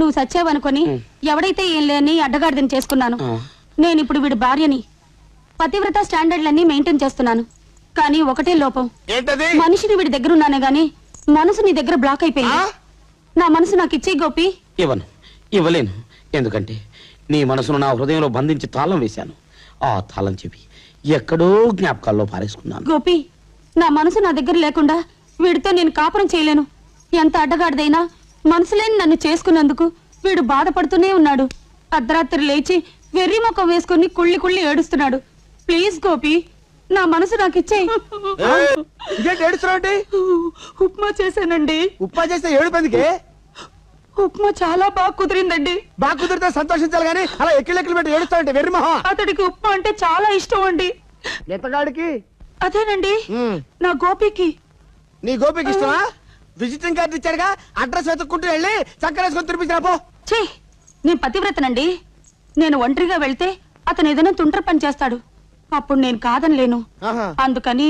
నువ్వు సచ్చావనుకొని ఎవడైతే ఏం లేని అడ్డగాడిదని చేసుకున్నాను. నేను ఇప్పుడు వీడి భార్యని, పతివ్రత స్టాండర్డ్లన్నీ మెయింటైన్ చేస్తున్నాను. కానీ ఒకటే లోపం, మనిషిని వీడి దగ్గర ఉన్నానే గాని మనసు నీ దగ్గర బ్లాక్ అయిపోయింది. నా మనసు నాకు ఇచ్చే గోపి. ఇవ్వలేను. ఎందుకంటే నీ మనసును నా హృదయంలో బంధించి తాళం వేశాను. ఆ తాళం చెవి ఎక్కడో జ్ఞాపకాల్లో పారేసుకున్నాను. గోపి, నా మనసు నా దగ్గర లేకుండా వీడితో నేను కాపురం చేయలేను. ఎంత అడ్డగాడిదైనా మనసు లేని నన్ను చేసుకున్నందుకు వీడు బాధపడుతూనే ఉన్నాడు. అర్ధరాత్రి లేచి వెర్రి ముఖం వేసుకుని కుళ్ళి కుళ్ళి ఏడుస్తున్నాడు. ప్లీజ్ గోపి, నా మనసు నాకు ఇచ్చేయి. ఉప్మా చేశానండి. ఉప్మా చేస్తే ఏడుపెందుకే? ఉప్మా చాలా బాగా కుదిరిందండి. బాగా కుదిరితే సంతోషించాలి గానీ అలా ఎక్కిలెక్కలు పెట్టి ఏడుస్తావంటే వెర్రి మొహం. అతడికి ఉప్మా అంటే చాలా ఇష్టం అండి. ఎంతగాడికి? అదేనండి, నా గోపికి. నీ గోపికి ఇష్టమా? విజిటింగ్ కార్డు ఇచ్చారుగా, అడ్రస్ వెతుక్కుంటూ వెళ్ళి చక్కరేసుకొని తినిపించినా పో. ఛీ, నేను పతివ్రతనండి. నేను ఒంటరిగా వెళ్తే అతను ఏదైనా తుంట్ర పని చేస్తాడు. అప్పుడు నేను కాదనలేను. అందుకని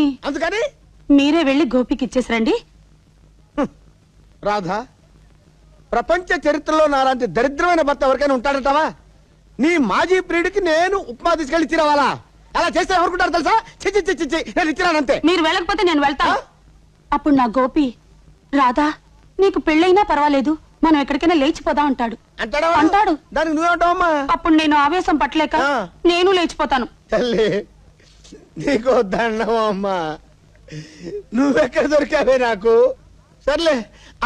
మీరే వెళ్ళి గోపికి ఇచ్చేసరండి. రాధా, ప్రపంచ చరిత్రలో నాలాంటి దరిద్రమైన భర్త ఎవరికైనా ఉంటాడంటావా? నీ మాజీ ప్రియుడికి నేను ఉప్మా తీసుకెళ్లి ఇచ్చిరావాలా? అలా చేస్తే ఎవరుకుంటారు తెలుసా? చిచ్చి నేను ఇచ్చిరానంతే. మీరు వెళ్ళకపోతే నేను వెళ్తా. అప్పుడు నా గోపి, రాధా నీకు పెళ్ళైనా పర్వాలేదు, మనం ఎక్కడికైనా లేచిపోదాం అంటాడు. అంటాడు. దానికి నువ్వేమంటావమ్మా? అప్పుడు నేను ఆవేశం పట్టలేక నేను లేచిపోతాను. తల్లి, నీకు దండం అమ్మా. నువ్వెక్కడ దొరికావే నాకు? సర్లే,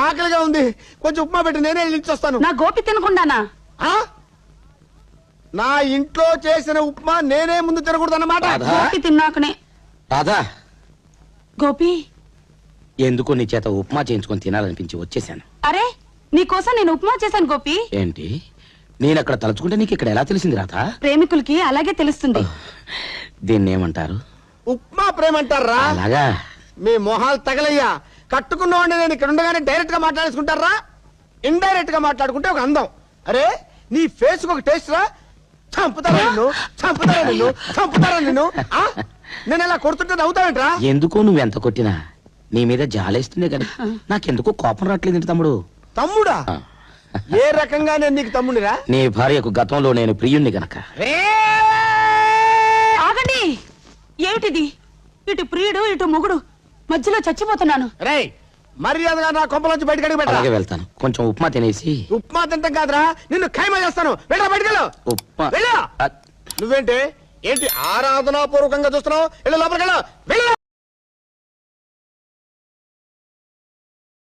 ఆకలిగా ఉంది, కొంచెం ఉప్మా పెట్టి నేనే వస్తాను. నా గోపి తినకుండానా? నా ఇంట్లో చేసిన ఉప్మా నేనే ముందు తినకూడదు అన్నమాట. గోపి తిన్నాకనే. రాధా, గోపి ఎందుకు నీ చేత ఉప్మా చేయించుకొని తినాలనిపించి వచ్చేసాను. అరే, నీకోసం నేను ఉప్మా చేశాను గోపి. ఏంటి? నేను అక్కడ తలుచుకుంటే నీకు ఇక్కడ ఎలా తెలిసింది రాధా? ప్రేమికులకి అలాగే తెలుస్తుంది. దీన్ని ఏమంటారు? ఉప్మా ప్రేమంటారా? అలాగా? మీ మొహాలు తగలయ్యా. కట్టుకున్నవాడిని నేను ఇక్కడ ఉండగానే డైరెక్ట్ గా మాట్లాడేసుకుంటారా? ఇండైరెక్ట్ గా మాట్లాడుకుంటే ఒక అందం. అరే, నీ ఫేస్ ఒక టేస్ట్ రా. చంపుతారా నిన్ను. నేను ఇలా కొడుతుంటే నవ్వుతావేంట్రా? ఎందుకో నువ్వు ఎంత కొట్టినా నీ మీద జాలేస్తుందే కదా. నాకెందుకో కోపం రావట్లేదు తమ్ముడు. తమ్ముడా? ఏ రకంగా నేను నీకు తమ్ముడిరా? నీ భార్యకు గతంలో నేను ప్రియుణ్ణి గనక. ఆగండి, ఏమిటిది? ఇటు ప్రియుడు ఇటు మొగుడు, మధ్యలో చచ్చిపోతున్నాను. రే, మర్యాదగా నా కొంపలోంచి బయటకు అడిగి అలాగే వెళ్తాను. కొంచెం ఉప్మా తినేసి. ఉప్మా తింటాం కాదురా, నిన్ను ఖైమా చేస్తాను. వెళ్ళా బయటకెళ్ళు. ఉప్మా నువ్వేంటి ఆరాధనాపూర్వకంగా చూస్తున్నావు? వెళ్ళు లోపలికి వెళ్ళు.